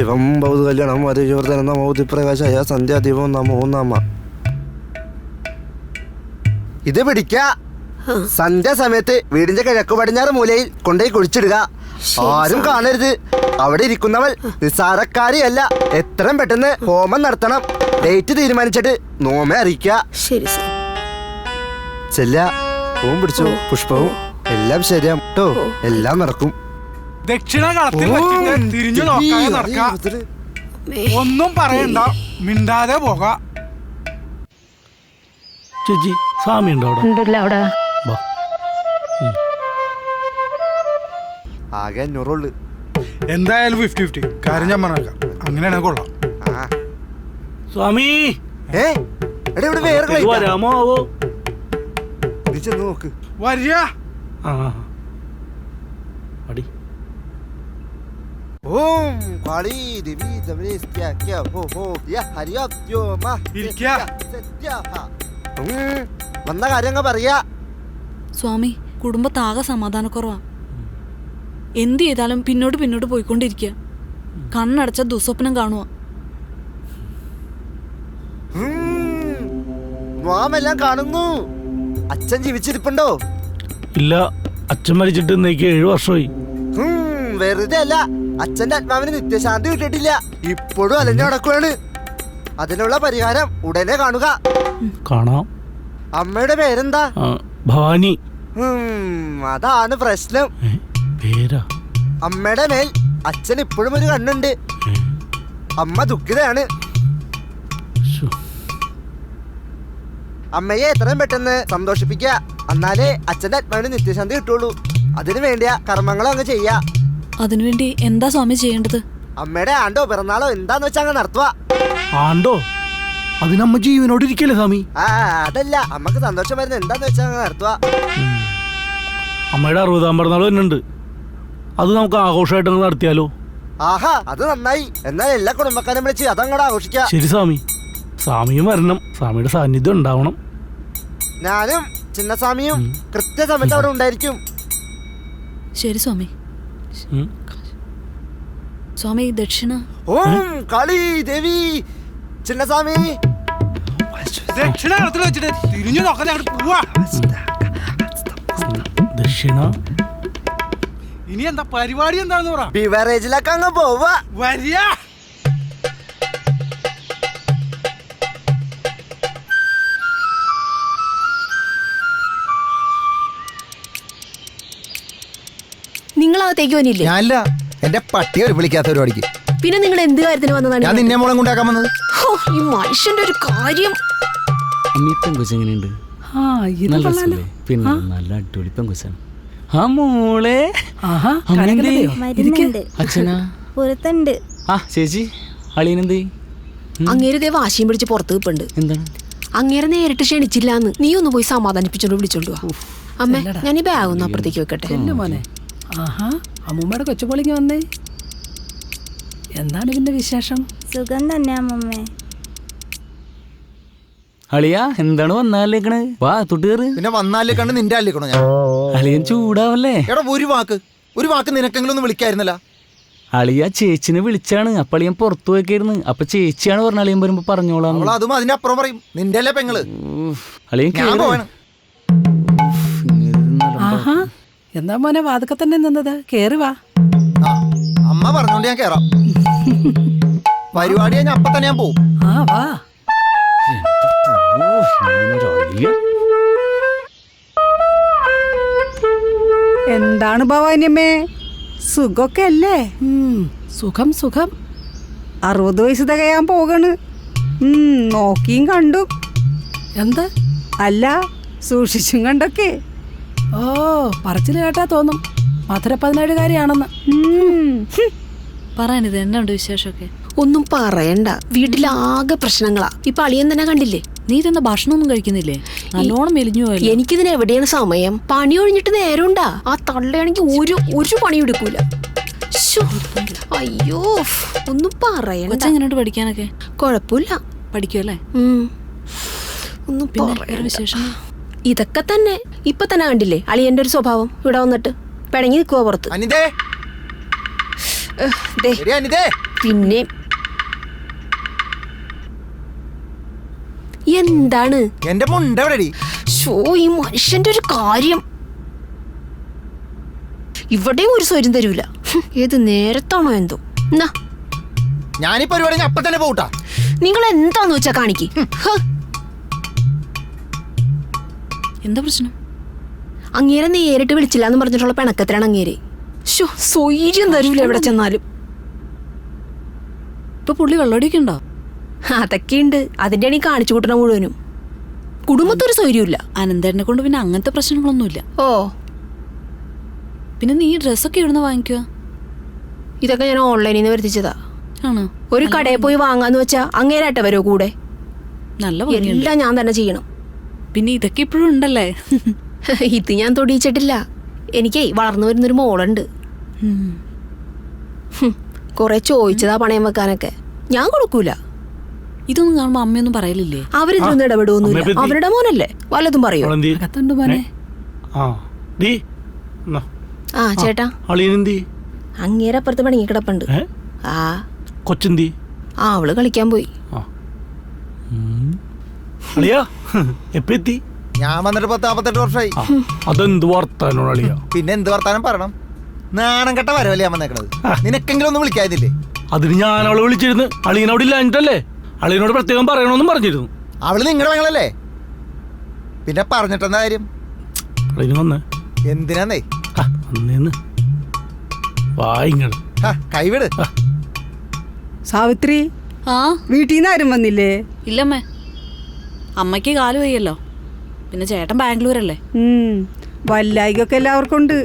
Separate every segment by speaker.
Speaker 1: ശിവം ബൗദ്ധ കല്യാണം മധുജോർദ്ധനം നമോ പ്രകാശായ സന്ധ്യാദീപം നമോ നമ. ഇത് പിടിക്ക. സന്ധ്യ സമയത്ത് വീടിന്റെ കിഴക്ക് പടിഞ്ഞാറ് മൂലയിൽ കൊണ്ടുപോയി കുഴിച്ചിടുക. ആരും കാണരുത്. അവിടെ ഇരിക്കുന്നവൾ നിസ്സാരക്കാരിയല്ല. എത്രയും പെട്ടെന്ന് ഹോമം നടത്തണം. ഡേറ്റ് തീരുമാനിച്ചിട്ട് നോമെ അറിയിക്കുക. ചെല്ല. പൂവും പിടിച്ചു, പുഷ്പവും എല്ലാം ശരിയാവും കേട്ടോ. എല്ലാം നടക്കും.
Speaker 2: ദക്ഷിണ കളത്തിൽ തിരിഞ്ഞു നോക്കാതെ നടക്കാം. ഒന്നും പറയണ്ട, മിണ്ടാതെ പോകാം.
Speaker 3: ചേച്ചി സ്വാമി ഉണ്ടോ അവിടെ?
Speaker 1: ആകെ 500
Speaker 2: എന്തായാലും 50-50 കാര്യം ഞാൻ പറഞ്ഞേക്കാം. അങ്ങനെയാണെ കൊള്ളാം.
Speaker 3: സ്വാമി വരാമോ?
Speaker 1: നോക്ക്
Speaker 2: വരിക.
Speaker 1: ഓം കാളി ദേവി തമരേസ്ത്യ ഹോ ഹോ യ ഹരിയോമ
Speaker 2: ഇരിക്കാ.
Speaker 1: വന്ന കാര്യങ്ങൾ പറയാ.
Speaker 4: സ്വാമി, കുടുംബത്താകെ സമാധാനക്കുറവാ. എന്ത് ചെയ്താലും പിന്നോട്ട് പോയിക്കൊണ്ടിരിക്കുക. കണ്ണടച്ച ദുസ്വപ്നം കാണുക.
Speaker 1: മാമെല്ലാം കാണുന്നു. അച്ഛൻ ജീവിച്ചിരിപ്പുണ്ടോ?
Speaker 3: ഇല്ല, അച്ഛൻ മരിച്ചിട്ട് 7 വർഷമായി.
Speaker 1: വെറുതെ അല്ല, അച്ഛന്റെ ആത്മാവിന് നിത്യശാന്തി കിട്ടിയിട്ടില്ല. ഇപ്പോഴും അലഞ്ഞു നടക്കുകയാണ്. അതിനുള്ള പരിഹാരം ഉടനെ കാണുക.
Speaker 3: കാണാം.
Speaker 1: അമ്മയുടെ പേരെന്താ?
Speaker 3: ഭവാനി.
Speaker 1: അതാണ് പ്രശ്നം.
Speaker 3: പേരാ?
Speaker 1: അമ്മയുടെ മേൽ അച്ഛൻ ഇപ്പോഴും ഒരു കണ്ണുണ്ട്. അമ്മ ദുഃഖിതയാണ്. അമ്മയെ എത്രയും പെട്ടെന്ന് സന്തോഷിപ്പിക്കുക. എന്നാലേ അച്ഛന്റെ ആത്മാവിന് നിത്യശാന്തി കിട്ടുള്ളൂ. അതിനു വേണ്ടിയ കർമ്മങ്ങളും അങ്ങ് ചെയ്യാ.
Speaker 4: അതിനുവേണ്ടി എന്താ സ്വാമി ചെയ്യേണ്ടത്?
Speaker 1: അമ്മയുടെ ആണ്ടോ പിറന്നാളോ എന്താന്ന് വെച്ചാ അങ്ങ് നടത്തുക.
Speaker 3: ആണ്ടോ? അതിനമ്മ ജീവനോട് ഇരിക്കല്ലേ സ്വാമി?
Speaker 1: അതല്ല, അമ്മക്ക് സന്തോഷം വരുന്ന എന്താന്ന് വെച്ചാ അങ്ങ് നടത്തുക.
Speaker 3: അമ്മയുടെ 60-ാം പിറന്നാൾ വരുന്നുണ്ട്. അത് നമുക്ക് ആഘോഷമായിട്ട് നടത്തിയാലോ?
Speaker 1: ആഹാ, അത് നന്നായി. എന്നാൽ എല്ലാ കുടുംബക്കാരും വിളിച്ച് അതങ്ങോട്ട് ആഘോഷിക്കാം.
Speaker 3: ശരി സ്വാമി. സ്വാമിയും വരണം. സ്വാമിയുടെ സാന്നിധ്യം ഉണ്ടാവണം.
Speaker 1: ഞാനും ചിന്നസ്വാമിയും കൃത്യസമയത്ത് അവിടെ ഉണ്ടായിരിക്കും.
Speaker 4: ശരി സ്വാമി. സ്വാമി, ദക്ഷിണ.
Speaker 1: ഓം കാളി ദേവി ചിന്നസ്വാമി.
Speaker 2: ദക്ഷിണ കളത്തിൽ വെച്ചിട്ട് തിരിഞ്ഞു നോക്കാതെ അങ്ങോട്ട് പോവാ.
Speaker 3: ദക്ഷിണ.
Speaker 2: ഇനി എന്താ പരിപാടി? എന്താന്ന് പറ.
Speaker 1: ബിവറേജിലൊക്കെ അങ്ങ് പോവാ.
Speaker 2: വരിക.
Speaker 5: നിങ്ങളകത്തേക്ക് വന്നില്ലേ?
Speaker 6: ഞാനില്ല, എന്റെ പട്ടിയെ വിളിക്കാത്ത പരിപാടിക്ക്.
Speaker 5: പിന്നെ നിങ്ങൾ എന്ത് കാര്യത്തിന് വന്നതാണ്?
Speaker 6: ഞാൻ നിന്നെ മോളെ കൊണ്ടാക്കാൻ വന്നത്.
Speaker 5: ഈ മനുഷ്യന്റെ ഒരു കാര്യം.
Speaker 3: പെങ്കുച്ചെങ്ങനെയുണ്ട്? പിന്നെ നല്ല അടിപൊളി പെങ്കുച്ചാണ്. ആ മോളെ. അച്ഛനാ
Speaker 7: പുറത്തുണ്ട്.
Speaker 3: ആ ചേച്ചി, അളിയനെന്ത്?
Speaker 5: അങ്ങേരെ വാശിയും പിടിച്ച് പുറത്ത് നിൽപ്പുണ്ട്.
Speaker 3: എന്താണ്?
Speaker 5: അങ്ങേരെ നേരിട്ട് ക്ഷണിച്ചില്ലാന്ന്. നീ ഒന്ന് പോയി സമാധാനിപ്പിച്ചോണ്ട് വിളിച്ചോണ്ട് വാ. അമ്മേ, ഞാൻ ഈ ബാഗ് ഒന്ന് അപ്പുറത്തേക്ക് വെക്കട്ടെ.
Speaker 8: മോനെ. ആഹാ, അമ്മൂമ്മയുടെ കൊച്ചുപൊളിക്ക് വന്നേ. എന്താണ് ഇതിന്റെ വിശേഷം?
Speaker 7: സുഖം തന്നെ അമ്മമ്മേ.
Speaker 3: അളിയ, എന്താണ് വന്നാലേക്കണ്? വാ തൊട്ട് കയറ്.
Speaker 6: പിന്നെ വന്നാലേ കണ്ട് നിന്റെ അല്ലിക്കണോ ഞാൻ?
Speaker 3: അളിയൻ ചൂടാവല്ലേ?
Speaker 6: എടാ, ഒരു വാക്ക് നിനക്കെങ്കിലും ഒന്ന് വിളിക്കായിരുന്നല്ല.
Speaker 3: അളിയ ചേച്ചിനെ വിളിച്ചാണ്. അപ്പൊ അളിയൻ പുറത്തു പോയിക്കായിരുന്നു. അപ്പൊ ചേച്ചിയാണ് പറഞ്ഞ അളിയൻ വരുമ്പോ പറഞ്ഞോളാം.
Speaker 6: അതും അതിന്റെ അപ്പുറം പറയും. നിന്റെ അല്ലേ പെങ്ങള്.
Speaker 3: അളിയൻ
Speaker 6: പോവാണ്.
Speaker 8: ആഹാ, എന്താ മോനെ വാതുക്കെ തന്നെ നിന്നത്? കേറി വാ.
Speaker 6: അമ്മ പറഞ്ഞോണ്ട് ഞാൻ കേറാം. പരിപാടി ഞാൻ അപ്പൊ തന്നെ ഞാൻ പോവും.
Speaker 8: ആ വാ. എന്താണ് ഭവാനിയമ്മേ, സുഖമൊക്കെ അല്ലേ? സുഖം സുഖം. 60 വയസ്സ് തികയാൻ പോകണ്. നോക്കിയും കണ്ടു. എന്ത്? അല്ല, സൂക്ഷിച്ചും കണ്ടൊക്കെ. ഓ, പറച്ചില് കേട്ടാ തോന്നും മധുര 17-കാരിയാണെന്ന്.
Speaker 4: പറയാനിത് എന്നാണ്ട് വിശേഷമൊക്കെ?
Speaker 5: ഒന്നും പറയണ്ട. വീട്ടിലാകെ പ്രശ്നങ്ങളാ. ഇപ്പൊ അളിയൻ തന്നെ കണ്ടില്ലേ?
Speaker 4: നീ തന്നെ ഭക്ഷണമൊന്നും കഴിക്കുന്നില്ലേ? നല്ലോണം മെലിഞ്ഞു പോയല്ലോ.
Speaker 5: എനിക്കിതിന് എവിടെയാണ് സമയം? പണി ഒഴിഞ്ഞിട്ട് നേരമുണ്ടാ? ആ തള്ളയാണെങ്കിൽ ഒരു പണി എടുക്കൂല. അയ്യോ, ഒന്നും പറയണ്ട.
Speaker 4: കൊച്ചെങ്ങനെയുണ്ട് പഠിക്കാനൊക്കെ?
Speaker 5: കൊഴപ്പില്ല,
Speaker 4: പഠിക്കുമല്ലേ?
Speaker 5: ഒന്നും
Speaker 4: പിന്നെ വിശേഷം?
Speaker 5: ഇതൊക്കെ തന്നെ. ഇപ്പൊ തന്നെ കണ്ടില്ലേ അളിയന്റെ ഒരു സ്വഭാവം? ഇവിടെ വന്നിട്ട് പിണങ്ങി നിൽക്കുവോ പുറത്ത്? ദേ,
Speaker 6: എടി അനിതേ,
Speaker 5: പിന്നെ എന്താണ്
Speaker 6: എന്റെ മുണ്ട എവിടെടി?
Speaker 5: ഷോ ഈ മനുഷ്യന്റെ ഒരു കാര്യം ഇവിടെയും ഒരു സ്വരം തരൂല. ഏത് നേരത്താണോ എന്തോ. എന്നാ
Speaker 6: ഞാനീ പരിപാടി അപ്പൊ തന്നെ പോട്ടാ.
Speaker 5: നിങ്ങൾ എന്താന്ന് വെച്ചാ കാണിക്ക്.
Speaker 4: എന്താ പ്രശ്നം?
Speaker 5: അങ്ങേരെ നേരിട്ട് വിളിച്ചില്ല എന്ന് പറഞ്ഞിട്ടുള്ള പിണക്കത്തിലാണ് അങ്ങേര്. ഷോ സ്വൈര്യം തരൂല എവിടെ ചെന്നാലും.
Speaker 4: ഇപ്പൊ പുള്ളി വെള്ളടിയൊക്കെ ഉണ്ടോ?
Speaker 5: അതൊക്കെയുണ്ട്. അതിന്റെയാണ് ഈ കാണിച്ചു കൂട്ടണ മുഴുവനും. കുടുംബത്തൊരു സ്വൈര്യമില്ല.
Speaker 4: അനന്തേട്ടനെ കൊണ്ട് പിന്നെ അങ്ങനത്തെ പ്രശ്നങ്ങളൊന്നുമില്ല.
Speaker 5: ഓ,
Speaker 4: പിന്നെ നീ ഡ്രസ്സൊക്കെ ഇവിടുന്ന് വാങ്ങിക്കുക?
Speaker 5: ഇതൊക്കെ ഞാൻ ഓൺലൈനിൽ നിന്ന് വരുത്തിച്ചതാ.
Speaker 4: ആണോ?
Speaker 5: ഒരു കടയിൽ പോയി വാങ്ങാന്ന് വെച്ചാ അങ്ങേരായിട്ട് വരോ കൂടെ?
Speaker 4: നല്ല ഭംഗിയുണ്ട്.
Speaker 5: എല്ലാം ഞാൻ തന്നെ ചെയ്യണം.
Speaker 4: പിന്നെ ഇതൊക്കെ ഇപ്പോഴും ഉണ്ടല്ലേ?
Speaker 5: ഇത് ഞാൻ തൊടിയിച്ചിട്ടില്ല. എനിക്കേ വളർന്നു വരുന്നൊരു മോളുണ്ട്. കൊറേ ചോദിച്ചതാ പണയം വെക്കാനൊക്കെ. ഞാൻ കൊടുക്കൂല.
Speaker 4: ഇതൊന്നും കാണുമ്പോ അമ്മയൊന്നും പറയലില്ലേ?
Speaker 5: അവരിതൊന്നും ഇടപെടുവൊന്നുമില്ല. അവരുടെ മോനല്ലേ, വല്ലതും പറയോ?
Speaker 8: അകത്തുണ്ട് മോനെ.
Speaker 5: ആ ചേട്ടാ, അങ്ങേരപ്പുറത്ത് പണിങ്ങി കിടപ്പുണ്ട്. ആ
Speaker 3: കൊച്ചെന്തി
Speaker 5: ആ അവള് കളിക്കാൻ പോയി.
Speaker 3: എത്തി?
Speaker 6: ഞാൻ വന്നിട്ട് 10-48 വർഷമായി.
Speaker 3: അതെന്ത് വർത്താനോ അളിയ?
Speaker 6: പിന്നെ എന്ത് വർത്താനം പറയണം? നാണം കെട്ട വരവല്ലേ ഞാൻ വന്നേക്കണത്. നിനക്കെങ്കിലും ഒന്നും വിളിക്കാതില്ലേ?
Speaker 3: അതിന് ഞാൻ അവളെ വിളിച്ചിരുന്നു. അളിയനോട് ഇല്ലാഞ്ഞിട്ടല്ലേ? അളിയനോട് പ്രത്യേകം പറയണമെന്നും പറഞ്ഞിരുന്നു.
Speaker 6: അവള് നിങ്ങളുടെ മകളല്ലേ? പിന്നെ പറഞ്ഞിട്ടെന്താ കാര്യം?
Speaker 3: അളിയന് വന്നേ
Speaker 6: എന്തിനാന്നേ?
Speaker 3: അന്നേന്ന് വായിങ്ങൾ
Speaker 6: കൈവിട്.
Speaker 8: സാവിത്രി,
Speaker 4: ആ
Speaker 8: വീട്ടിൽ നിന്ന് ആരും വന്നില്ലേ?
Speaker 4: ഇല്ലമ്മേ, അമ്മയ്ക്ക് കാല് വയ്യല്ലോ. പിന്നെ ചേട്ടൻ ബാംഗ്ലൂരല്ലേ?
Speaker 8: വല്ലായികൊക്കെ എല്ലാവർക്കും ഉണ്ട്.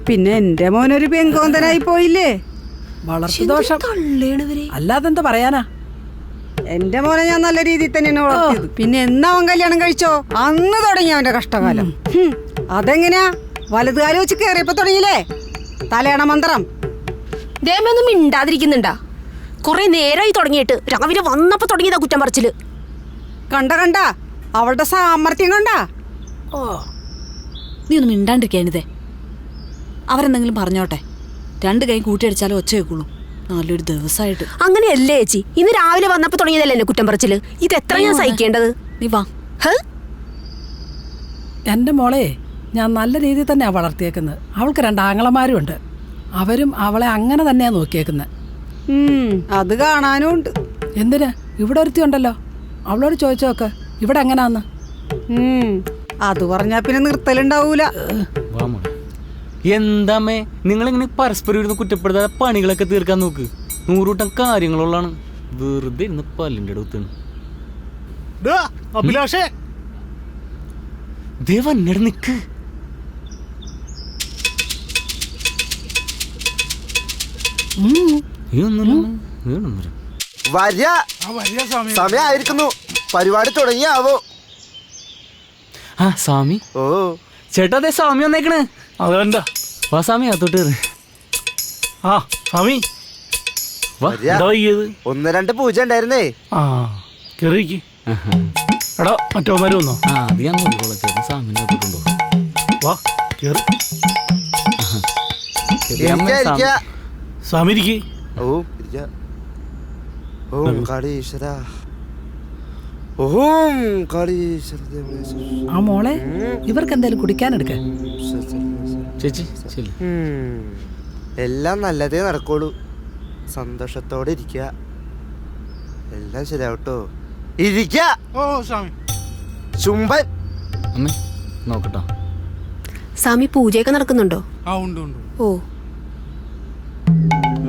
Speaker 8: പിന്നെ എന്റെ മോനൊരു പെങ്കോന്തനായി പോയില്ലേ? വളർത്തു ദോഷം. അല്ലാതെന്താ പറയാനാ? എന്റെ മോനെ ഞാൻ നല്ല രീതിയിൽ തന്നെയാണ് വളർത്തിയത്. പിന്നെ എന്നാ അവൻ കല്യാണം കഴിച്ചോ അന്ന് തുടങ്ങി അവന്റെ കഷ്ടകാലം. അതെങ്ങനെയാ? വലതുകാലം വെച്ച് കേറിയപ്പോ തുടങ്ങിയില്ലേ തലയണ മന്ത്രം.
Speaker 5: ദേമൊന്നും മിണ്ടാതിരിക്കുന്നുണ്ടാ? കൊറേ നേരമായി തുടങ്ങിയിട്ട്. രാവിലെ വന്നപ്പോ തുടങ്ങിയതാ കുറ്റം പറച്ചില്.
Speaker 8: കണ്ട അവളുടെ സാമർത്ഥ്യം കണ്ട.
Speaker 4: നീ ഒന്നും മിണ്ടാണ്ടിരിക്കാനിതേ. അവരെന്തെങ്കിലും പറഞ്ഞോട്ടെ. 2 കൈ കൂട്ടിയടിച്ചാലും ഒച്ച വെക്കുള്ളൂ. നല്ലൊരു ദിവസമായിട്ട്.
Speaker 5: അങ്ങനെയല്ലേ ചേച്ചി? ഇന്ന് രാവിലെ വന്നപ്പോ തുടങ്ങിയതല്ലേ എന്നെ കുറ്റം പറച്ചില്? ഇത് എത്ര ഞാൻ സഹിക്കേണ്ടത്?
Speaker 4: നീ വാ.
Speaker 8: എൻ്റെ മോളെ ഞാൻ നല്ല രീതിയിൽ തന്നെയാണ് വളർത്തിയേക്കുന്നത്. അവൾക്ക് 2 ആങ്ങളമാരും ഉണ്ട്. അവരും അവളെ അങ്ങനെ തന്നെയാണ് നോക്കിയേക്കുന്നത്. അത് കാണാനും ഉണ്ട്. എന്തിന്? ഇവിടെ ഒരുത്തി ഉണ്ടല്ലോ, അവളോട് ചോദിച്ചു നോക്ക് ഇവിടെ എങ്ങനാന്ന്. അത് പറഞ്ഞാ പിന്നെ നിർത്തലുണ്ടാവൂല.
Speaker 3: എന്താമേ നിങ്ങളിങ്ങനെ പരസ്പരം ഇരുന്ന് കുറ്റപ്പെടുത്താതെ പണികളൊക്കെ തീർക്കാൻ നോക്ക്. 100 കൂട്ടം കാര്യങ്ങളുള്ളതാണ്. വെറുതെ ഇരുന്ന് പല്ലിൻ്റെ അടുത്താണ്.
Speaker 2: അഭിലാഷേ,
Speaker 3: ദേവന്നേടെ നിക്ക്.
Speaker 1: സമയായിരിക്കുന്നു. പരിപാടി തുടങ്ങിയാവോ?
Speaker 3: ആ സ്വാമി.
Speaker 1: ഓ
Speaker 3: ചേട്ടാ, അതെ സ്വാമി വന്നേക്കണ്. അതെന്താ വാ സ്വാമി, അത്തോട്ട് കയറി. ആ സ്വാമി വാ. എന്താ വൈകിയത്?
Speaker 1: 1-2 പൂജ ഉണ്ടായിരുന്നേ.
Speaker 3: ആ കേറിക്ക്. എടാ മറ്റോമാര് വന്നോ?
Speaker 4: ആ അത് ഞാൻ നോക്കിക്കോളാം. ചേട്ടൻ സ്വാമിനെ അത്തോട്ടുണ്ടോ?
Speaker 3: വാ കേറി. സ്വാമി ഇരിക്ക്.
Speaker 1: ഓം കാളീശ്വര, ഓം കാളീശ്വര.
Speaker 8: ആ മോളെ, ഇവർക്ക് എന്തായാലും കുടിക്കാനെടുക്ക.
Speaker 3: ചേച്ചി ശരി.
Speaker 1: എല്ലാം നല്ലതേ നടക്കുള്ളൂ. സന്തോഷത്തോടെ ഇരിക്കുക. എല്ലാം ശരിയാവട്ടോ. ഇരിക്ക.
Speaker 2: ഓ സ്വാമി.
Speaker 1: ചുംബൻ.
Speaker 3: അമ്മേ നോക്കട്ടോ.
Speaker 5: സ്വാമി പൂജയൊക്കെ നടക്കുന്നുണ്ടോ?
Speaker 2: ആ ഉണ്ട്.
Speaker 5: ഓ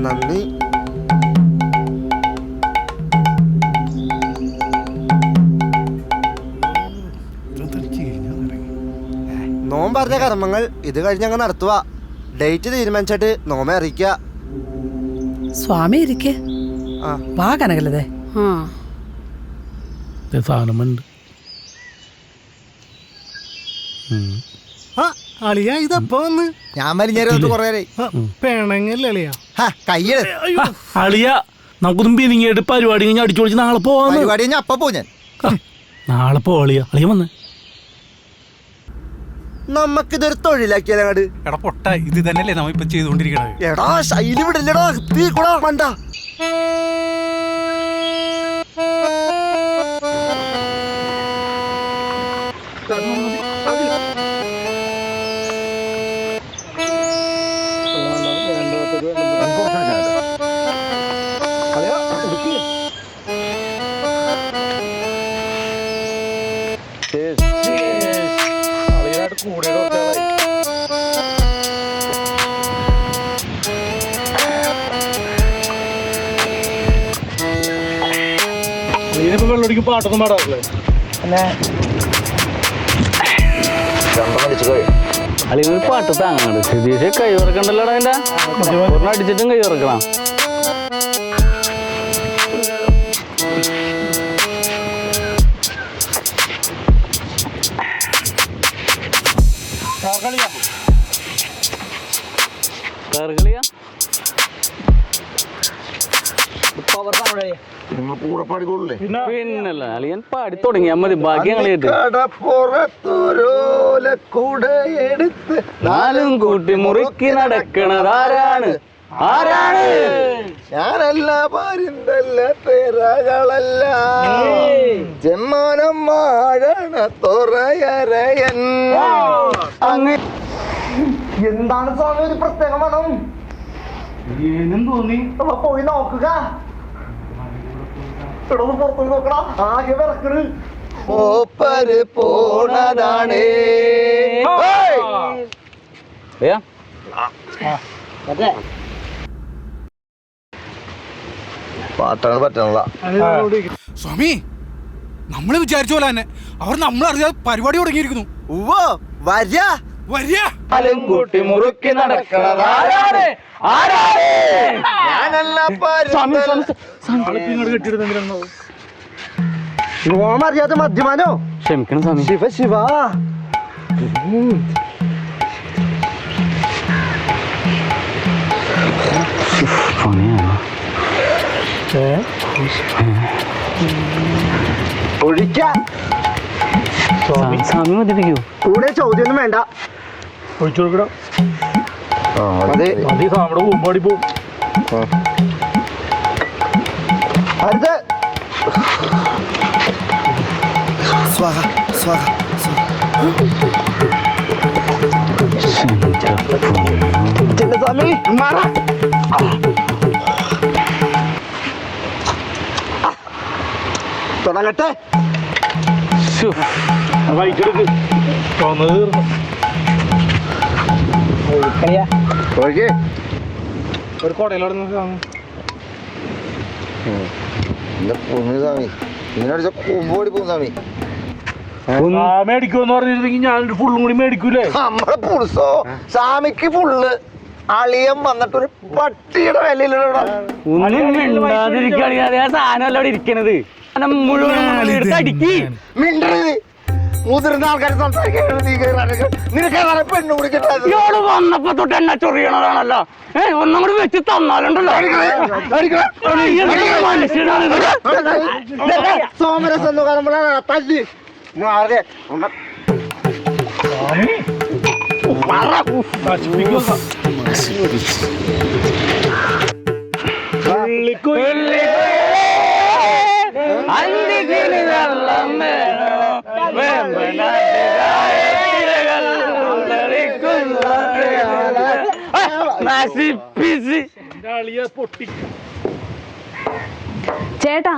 Speaker 1: നന്ദി. നോമ്പ് പറഞ്ഞ കർമ്മങ്ങൾ ഇത് കഴിഞ്ഞ് അങ്ങ് നടത്തുക. ഡേറ്റ് തീരുമാനിച്ചിട്ട് നോമ അറിയിക്കുക.
Speaker 8: സ്വാമി ഇരിക്കേ. വാ കനകലതേ.
Speaker 3: സാധനമുണ്ട്.
Speaker 2: അളിയ ഇതപ്പോ വന്ന്
Speaker 6: ഞാൻ വലിഞ്ഞേരം കൊറേ
Speaker 2: പിണങ്ങല്ലേ അളിയ?
Speaker 6: കയ്യട്.
Speaker 3: അളിയ നമുക്കൊന്നും പിരിങ്ങിയിട്ട് പരിപാടി കഴിഞ്ഞ് അടിച്ചു പൊളിച്ച് നാളെ പോവാന്ന്.
Speaker 6: പരിപാടി കഴിഞ്ഞാ അപ്പൊ പോ. ഞാൻ
Speaker 3: നാളെ പോളിയ. അളിയ വന്ന്
Speaker 1: നമ്മക്കിതൊരു തൊഴിലാക്കിയാലോ അങ്ങട്.
Speaker 2: എടാ പൊട്ട, ഇത് തന്നെയല്ലേ നമ്മ ഇപ്പൊ ചെയ്തുകൊണ്ടിരിക്കണത്.
Speaker 1: എടാ ശൈലി വിടില്ലടാ, തീ കൂടാ മണ്ട.
Speaker 3: വെള്ളടിക്ക് പാട്ടൊന്നും പാടാറില്ലേ?
Speaker 9: അല്ലെങ്കിൽ ഒരു പാട്ട് താങ്ങാണ്ട് സ്ഥിതീഷ് കൈ ഉറക്കണ്ടല്ലോടാ. അതിന്റെ അടിച്ചിട്ടും കൈ ഉറക്കണം. കളിയാ പിന്നല്ല അളിയൻ പാടി തുടങ്ങിയാ മതി. ഭാഗ്യം കളിയിട്ട് നാലും കൂട്ടി മുറുക്കി നടക്കണതാരാണ്? ആരാണ്?
Speaker 6: ഞാനല്ല പാരിന്തല്ല പേരകളല്ല ജന്മനം മാഴണ തുറയരയൻ.
Speaker 1: എന്താണ് സ്വാമി ഒരു പ്രത്യേക മണം?
Speaker 3: തോന്നി
Speaker 1: പോയി നോക്കുക. പുറത്തു നോക്കടാ, ആകെ വിറക്കണ്.
Speaker 6: ഓപ്പര് പോണതാണ്.
Speaker 1: പാട്ടാണ് പറ്റണല്ല.
Speaker 2: സ്വാമി, നമ്മള് വിചാരിച്ച പോലെ തന്നെ അവർ നമ്മളറിയാതെ പരിപാടി തുടങ്ങിയിരിക്കുന്നു.
Speaker 1: ഉവ്വോ വര്യ
Speaker 2: വരിക.
Speaker 9: കൂട്ടി മുറുക്കി നടക്കണതാരാണ്? ആരാണ്?
Speaker 6: ഞാനല്ല
Speaker 1: അറിയാതെ മദ്യമാനോ?
Speaker 9: ക്ഷമിക്കണം സ്വാമി.
Speaker 1: ശിവ ശിവ. ഒഴിക്കാം.
Speaker 9: സ്വാമി മതിപ്പിക്കൂ.
Speaker 1: കൂടെ ചോദ്യമൊന്നും വേണ്ട.
Speaker 3: ഒഴിച്ചു കൊടുക്കണം.
Speaker 1: അതെ
Speaker 3: മതി, സാമിയുടെ പൂമ്പാടി പോവും.
Speaker 1: അടുത്ത് സ്വാഹ സ്വാഹ സ്വാമി മാറ. തുടങ്ങട്ടെ.
Speaker 3: വൈറ്റെടുക്ക് തോന്നത് തീർന്നു.
Speaker 1: ഒഴികെ
Speaker 3: ഒരു കൊടയിലോട്
Speaker 1: സ്വാമി ഇങ്ങനടിച്ച കൊമ്പോടി പോകും സ്വാമി.
Speaker 3: മേടിക്കുമെന്ന് പറഞ്ഞിരുന്നെങ്കിൽ ഞാനൊരു ഫുള്ളും കൂടി മേടിക്കൂലേ?
Speaker 6: നമ്മളെ പുളുസോ സ്വാമിക്ക് ഫുള്ള്. അളിയം വന്നിട്ടൊരു പട്ടിയുടെ വിലയിലുള്ള
Speaker 9: ഒന്നും സാധനം അല്ല ഇവിടെ ഇരിക്കണത്. മുഴുവൻ അടിക്കി
Speaker 6: മിണ്ടരുത്. മുതിർന്ന ആൾക്കാർ സംസാരിക്കുന്നത് നിനക്ക് പെണ്ണു കുടിക്കട്ടെ.
Speaker 9: ഇയാള് വന്നപ്പോ തൊട്ട് എന്നെ ചൊറിയണതാണല്ലോ. ഒന്നും കൂടി വെച്ച് തന്നാലുണ്ടല്ലോ. മനുഷ്യനാണ്.
Speaker 6: സോമരസം എന്ന് പറയുമ്പോഴാണ് തല്ലി
Speaker 4: ചേട്ടാ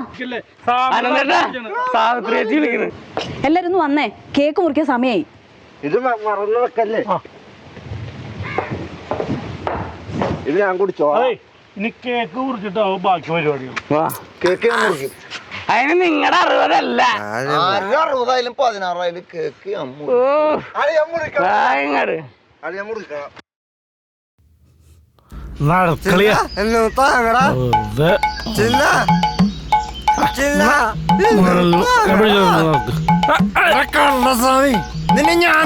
Speaker 4: എല്ലാരും ഒന്ന് വന്നേ, കേക്ക് മുറിക്കാൻ സമയായി.
Speaker 1: ഇത് മറന്നു വെക്കല്ലേ. ഇത് ഞാൻ കുടിച്ചോ.
Speaker 3: ഇനി കേക്ക് കുറിച്ചിട്ടാവും ബാക്കി പരിപാടികൾ.
Speaker 1: കേക്ക് ഞാൻ മുറിക്കും.
Speaker 9: അതിന് നിങ്ങളുടെ 60
Speaker 6: 60,000 16,000 കേക്ക്
Speaker 3: നടക്കളിയാ
Speaker 6: നിന്നെ ഞാൻ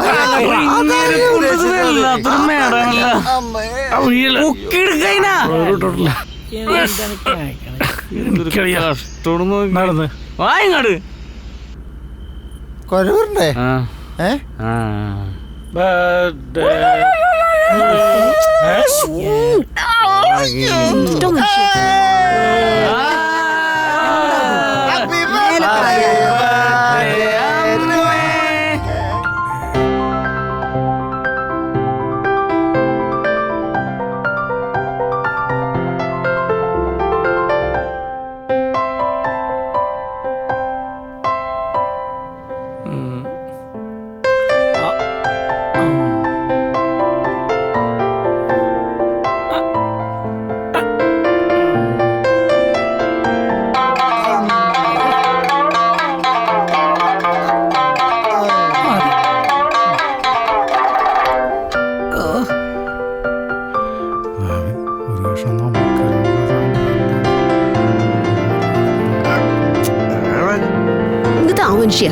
Speaker 3: നടന്ന്
Speaker 6: കൊരവൂരിന്റെ
Speaker 3: ബർത്ത്ഡേ
Speaker 5: ഇങ്ങനത്തെ ആ മനുഷ്യ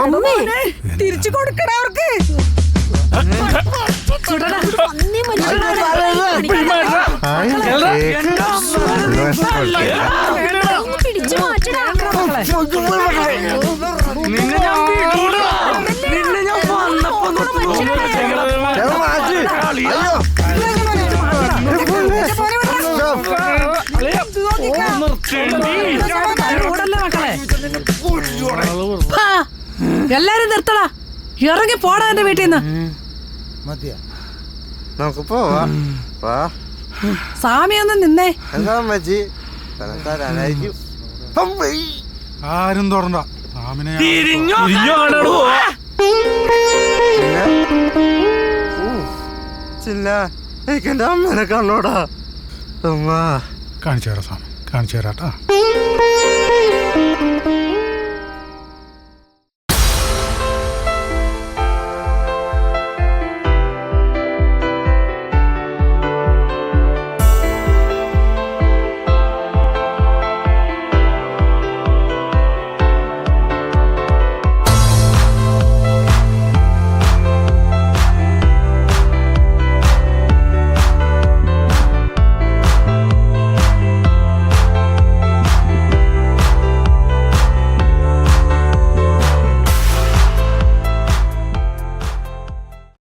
Speaker 5: അമ്മേ
Speaker 8: തിരിച്ചു കൊടുക്കണ അവർക്ക്.
Speaker 5: പിടിച്ചു മാറ്റടാ.
Speaker 3: നിന്നെ ഞാൻ വിടൂല. നിന്നെ ഞാൻ വന്നപ്പോ
Speaker 8: എല്ലാരും നിർത്തടാ, ഇറങ്ങി പോടാ എന്റെ വീട്ടിൽ നിന്ന്.
Speaker 6: മതിയാ
Speaker 1: നമുക്ക് പോവാം. വാ
Speaker 8: സാമി ഒന്ന് നിന്നേ.
Speaker 1: എന്താ മജി തരാനായിരിക്കും.
Speaker 2: ആരും തുറണ്ട സ്വാമിനെ
Speaker 3: തിരിഞ്ഞോ
Speaker 1: ചില്ല എനിക്ക് എന്റെ അമ്മനെ കണ്ണോടാ. അമ്മ
Speaker 2: കാണിച്ചു തരാം സ്വാമി, കാണിച്ചു തരാട്ടാ.